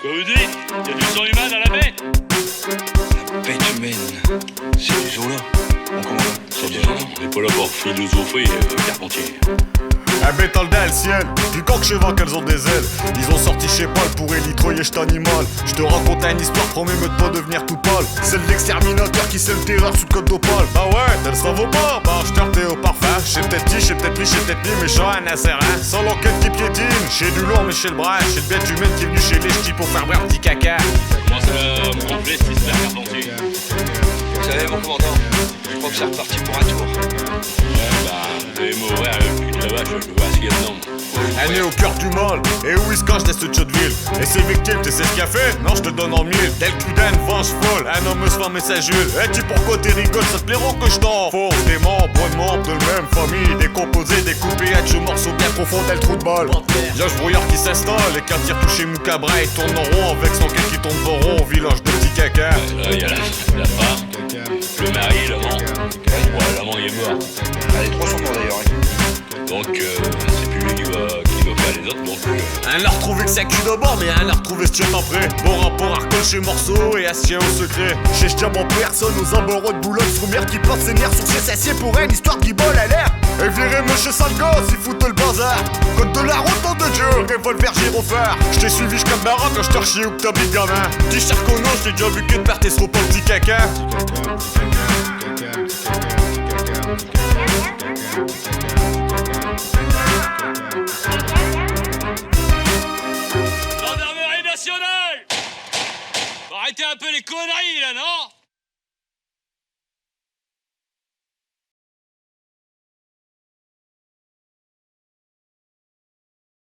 Quoi vous dites? Y a du sang humain dans la bête? La bête humaine, c'est du Zola. On comprend. C'est du sang, on n'est pas là pour philosopher, Carpentier. Un bétal dans le ciel, du coq cheval qu'elles ont des ailes. Ils ont sorti chez Paul pour élitroyer cet animal. Je te raconte une histoire, promets me de pas devenir tout pâle. C'est l'exterminateur qui sait le terreur sous le code d'opale. Bah ouais, tel ça vaut pas, bah je t'ai au parfum. J'sais peut-être qui, j'sais peut-être lui, j'sais peut-être ni, mais j'en ai un serin. Sans l'enquête qui piétine, chez du lourd mais chez le bras. Chez le bête humaine qui est venu chez les ch'tis pour faire boire petit caca. Comment ça me gonfler cette histoire, Carpentier? Vous savez, mon commandant, je crois que c'est reparti pour un tour. Ouais, bah, vous allez m'ouvrir le cul de la vache, je veux voir ce qu'il y a dedans. Elle est au cœur du mal, et où il se cache de cette chaude ville. Et ses victimes, tu sais ce qu'il a fait? Non, je te donne en mille. Tel Cuden, venge folle, un homme se fait messageuse. Et tu pourquoi t'es rigoles, ça te plaira que je t'en force. Des membres, bonnes membres de la même famille. Décomposés, découpés, à ce morceau bien profond, tel trou de balle. Y'a ce brouillard qui s'installe, et qu'un tir touché Moukabra, il tourne en rond avec son quai qui tourne en rond au village de petit caca. Là, y a la femme, le mari, l'amant. Ouais, l'amant il est mort. Les trois sont morts d'ailleurs. Donc, c'est plus lui qui va faire les autres, donc... Un l'a retrouvé que c'est cul d'abord, mais un l'a retrouvé ce tient après. Bon rapport à recoller morceaux et à se tient au secret. Chez je en personne aux embarras de Boulogne, sous mer qui porte ses nerfs sur ses aciers pour une histoire qui vole à l'air. Et virez monsieur sale gosse, il fout le bazar. Code de la route, nom de Dieu, revolver gyrophare. J't'ai suivi jusqu'à Maroc quand j't'ai rechié où que t'habites gamin. Petit charcono, j't'ai déjà vu que de perte et trop pas petit caca. Gendarmerie nationale! Arrêtez un peu les conneries là, non?